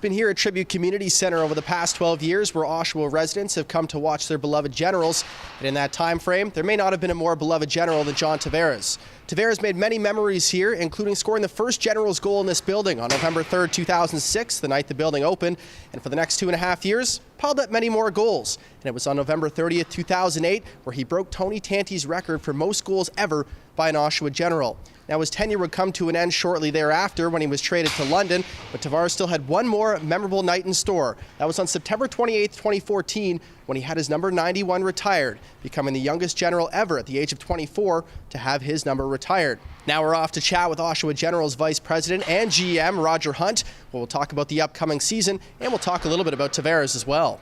been here at Tribute Community Center over the past 12 years, where Oshawa residents have come to watch their beloved Generals. And in that time frame, there may not have been a more beloved General than John Tavares. Tavares made many memories here, including scoring the first Generals goal in this building on November 3rd, 2006, the night the building opened. And for the next 2.5 years, piled up many more goals. And it was on November 30th, 2008, where he broke Tony Tanti's record for most goals ever by an Oshawa General. Now, his tenure would come to an end shortly thereafter when he was traded to London, but Tavares still had one more memorable night in store. That was on September 28th, 2014, when he had his number 91 retired, becoming the youngest General ever at the age of 24 to have his number retired. Now we're off to chat with Oshawa Generals Vice President and GM Roger Hunt. We'll talk about the upcoming season, and we'll talk a little bit about Tavares as well.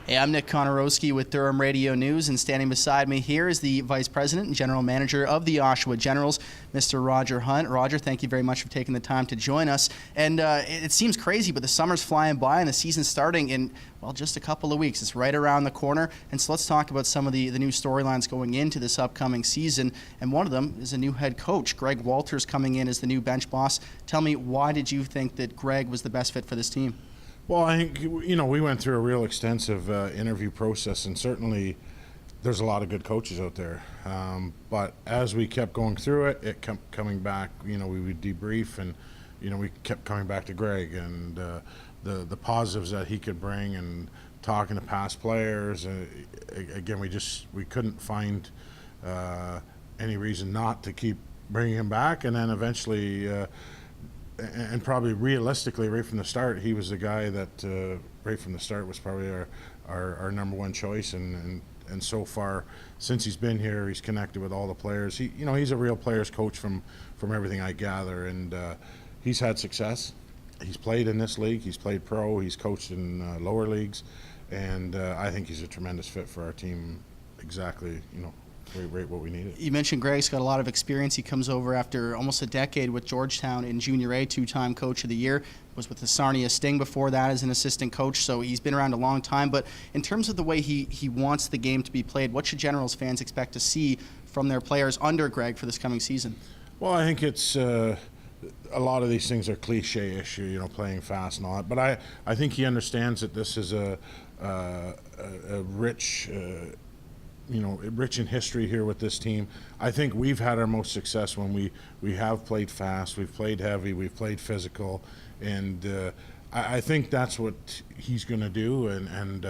Hey, I'm Nick Konarowski with Durham Radio News, and standing beside me here is the Vice President and General Manager of the Oshawa Generals, Mr. Roger Hunt. Roger, thank you very much for taking the time to join us. And it seems crazy, but the summer's flying by and the season's starting in, well, just a couple of weeks. It's right around the corner. And so let's talk about some of the new storylines going into this upcoming season. And one of them is a new head coach, Greg Walters, coming in as the new bench boss. Tell me, why did you think that Greg was the best fit for this team? Well, I think, we went through a real extensive interview process, and certainly there's a lot of good coaches out there. But as we kept going through it, it kept coming back, we would debrief, and, we kept coming back to Greg and the positives that he could bring, and talking to past players. Again, we couldn't find any reason not to keep bringing him back, and then eventually and probably realistically, right from the start, he was the guy that right from the start was probably our number one choice. And so far, since he's been here, he's connected with all the players. He's a real players coach from everything I gather, and he's had success. He's played in this league. He's played pro. He's coached in lower leagues, and I think he's a tremendous fit for our team. Exactly, right what we needed. You mentioned Greg's got a lot of experience. He comes over after almost a decade with Georgetown in Junior A, two-time Coach of the Year. Was with the Sarnia Sting before that as an assistant coach, so he's been around a long time. But in terms of the way he wants the game to be played, what should Generals fans expect to see from their players under Greg for this coming season? Well, I think it's a lot of these things are cliche-ish, playing fast and all that. But I think he understands that this is a rich rich in history here with this team. I think we've had our most success when we have played fast, we've played heavy, we've played physical, and I think that's what he's going to do. And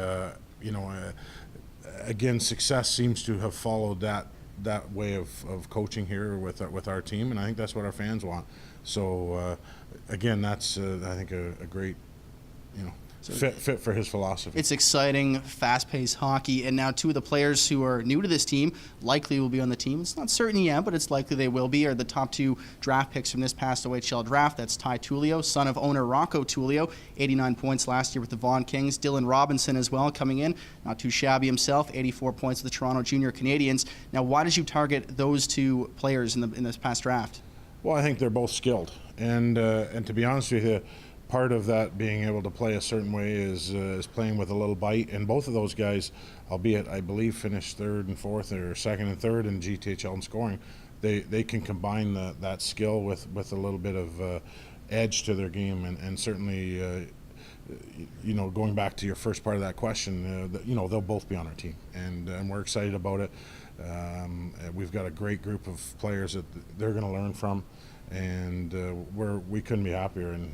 again, success seems to have followed that way of coaching here with our team, and I think that's what our fans want. So again, that's I think a great fit for his philosophy. It's exciting, fast-paced hockey, and now two of the players who are new to this team likely will be on the team. It's not certain yet, but it's likely they will be, are the top two draft picks from this past OHL draft. That's Ty Tullio, son of owner Rocco Tullio, 89 points last year with the Vaughan Kings. Dylan Robinson as well coming in, not too shabby himself, 84 points with the Toronto Junior Canadiens. Now, why did you target those two players in this past draft? Well, I think they're both skilled, and to be honest with you, part of that being able to play a certain way is playing with a little bite. And both of those guys, albeit I believe finished third and fourth or second and third in GTHL in scoring, they can combine that skill with a little bit of edge to their game. And certainly, going back to your first part of that question, they'll both be on our team, and we're excited about it. We've got a great group of players that they're going to learn from, and we couldn't be happier. And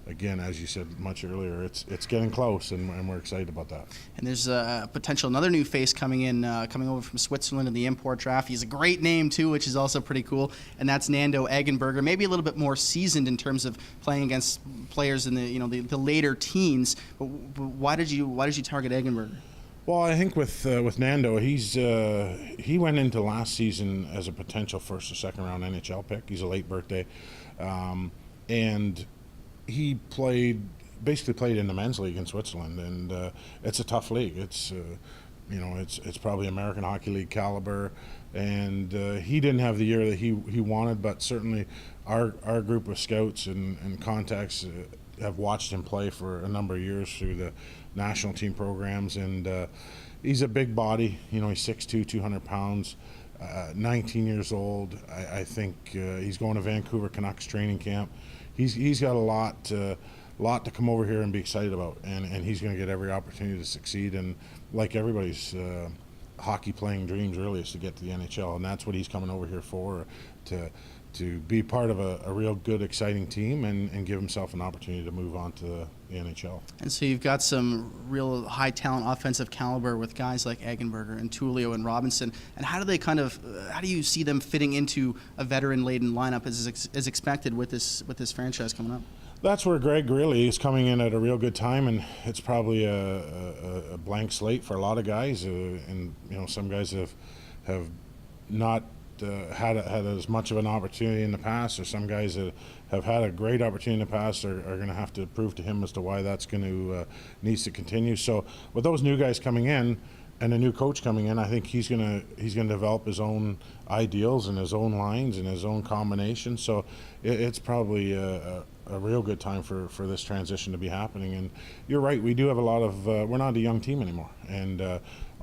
again, as you said much earlier, it's getting close, and we're excited about that. And there's a potential another new face coming over from Switzerland in the import draft. He's a great name too, which is also pretty cool, and that's Nando Eggenberger. Maybe a little bit more seasoned in terms of playing against players in the later teens. But why did you target Eggenberger? Well, I think with Nando, he went into last season as a potential first or second round NHL pick. He's a late birthday, and he basically played in the men's league in Switzerland, and it's a tough league. It's probably American Hockey League caliber, and he didn't have the year that he wanted, but certainly our group of scouts and contacts have watched him play for a number of years through the national team programs, and he's a big body. He's 6'2", 200 pounds. 19 years old. I think he's going to Vancouver Canucks training camp. He's got a lot to come over here and be excited about, and he's going to get every opportunity to succeed. And like everybody's hockey playing dreams really is to get to the NHL, and that's what he's coming over here for, to be part of a real good, exciting team and give himself an opportunity to move on to the NHL. And so you've got some real high talent offensive caliber with guys like Eggenberger and Tullio and Robinson. And how do they how do you see them fitting into a veteran-laden lineup as expected with this franchise coming up? That's where Greg really is coming in at a real good time, and it's probably a blank slate for a lot of guys. And some guys have not had as much of an opportunity in the past, or some guys that have had a great opportunity in the past are going to have to prove to him as to why that's going to needs to continue. So with those new guys coming in and a new coach coming in, I think he's going to develop his own ideals and his own lines and his own combinations. So it's probably a real good time for this transition to be happening. And you're right, we do have a lot of we're not a young team anymore, and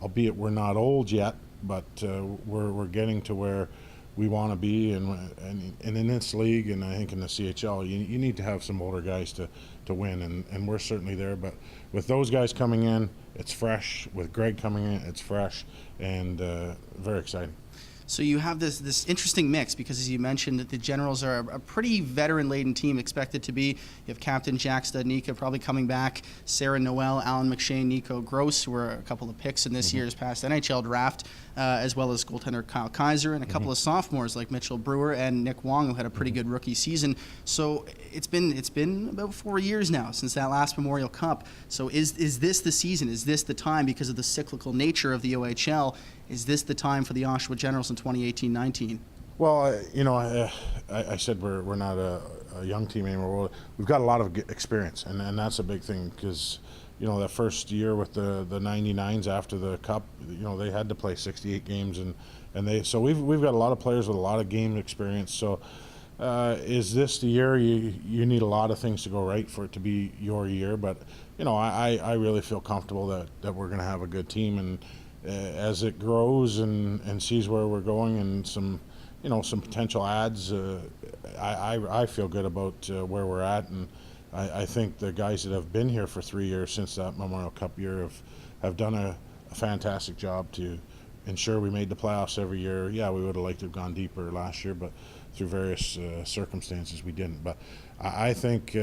albeit we're not old yet, but we're getting to where we want to be, and in this league, and I think in the CHL, you need to have some older guys to win, and we're certainly there. But with those guys coming in, it's fresh. With Greg coming in, it's fresh, and very exciting. So you have this interesting mix because, as you mentioned, the Generals are a pretty veteran-laden team, expected to be. You have Captain Jack Studnicka probably coming back, Sarah Noel, Alan McShane, Nico Gross, who were a couple of picks in this year's past NHL draft, as well as goaltender Kyle Kaiser, and a couple of sophomores like Mitchell Brewer and Nick Wong, who had a pretty good rookie season. So it's been about 4 years now since that last Memorial Cup. So is this the season? Is this the time, because of the cyclical nature of the OHL? Is this the time for the Oshawa Generals in 2018-19? Well, I said we're not a young team anymore. We've got a lot of experience, and that's a big thing, because that first year with the 99s after the Cup, they had to play 68 games, so we've got a lot of players with a lot of game experience. So is this the year? You need a lot of things to go right for it to be your year, but I really feel comfortable that we're going to have a good team, and as it grows and sees where we're going and some potential adds, I feel good about where we're at, and I think the guys that have been here for 3 years since that Memorial Cup year have done a fantastic job to ensure we made the playoffs every year. Yeah, we would have liked to have gone deeper last year, but through various circumstances we didn't. But I think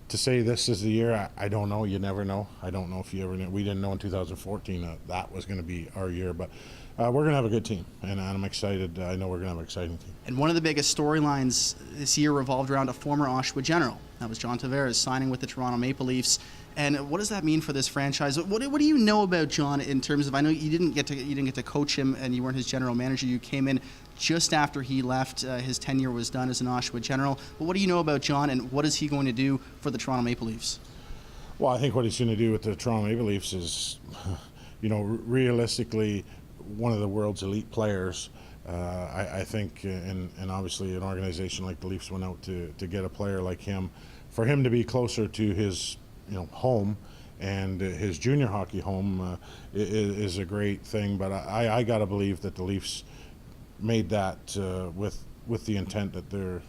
to say this is the year, I don't know. You never know. I don't know if you ever knew. We didn't know in 2014 that was going to be our year, but we're going to have a good team, and I'm excited. I know we're going to have an exciting team. And one of the biggest storylines this year revolved around a former Oshawa General. That was John Tavares signing with the Toronto Maple Leafs. And what does that mean for this franchise? What do you know about John in terms of? I know you didn't get to coach him, and you weren't his general manager. You came in just after he left. His tenure was done as an Oshawa General. But what do you know about John, and what is he going to do for the Toronto Maple Leafs? Well, I think what he's going to do with the Toronto Maple Leafs is, realistically, one of the world's elite players. I think, and obviously an organization like the Leafs went out to get a player like him, for him to be closer to his home and his junior hockey home is a great thing. But I got to believe that the Leafs made that with the intent that they're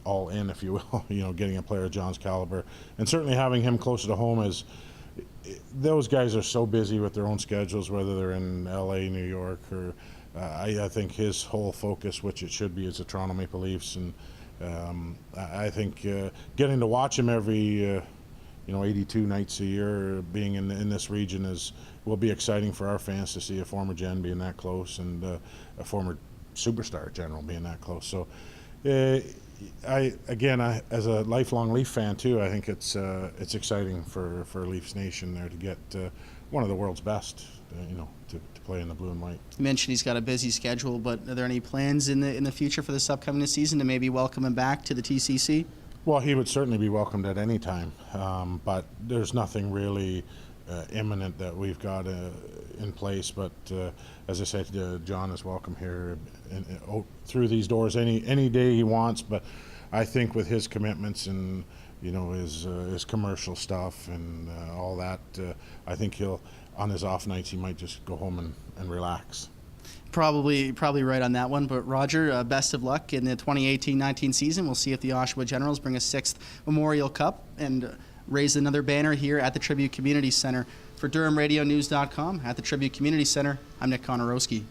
all in, if you will, getting a player of John's caliber, and certainly having him closer to home. Is those guys are so busy with their own schedules, whether they're in LA, New York, or I think his whole focus, which it should be, is the Toronto Maple Leafs. And I think getting to watch him every 82 nights a year, being in this region will be exciting for our fans to see a former Gen being that close, and a former superstar general being that close. So as a lifelong Leaf fan too, I think it's exciting for Leafs Nation there to get one of the world's best, to play in the blue and white. You mentioned he's got a busy schedule, but are there any plans in the future for this upcoming season to maybe welcome him back to the TCC? Well, he would certainly be welcomed at any time, but there's nothing really imminent that we've got in place. But as I said, John is welcome here through these doors any day he wants. But I think with his commitments and his commercial stuff and all that, I think he'll, on his off nights, he might just go home and relax. Probably right on that one. But Roger, best of luck in the 2018-19 season. We'll see if the Oshawa Generals bring a 6th Memorial Cup and raise another banner here at the Tribute Community Center. For DurhamRadioNews.com, at the Tribute Community Center, I'm Nick Konarowski.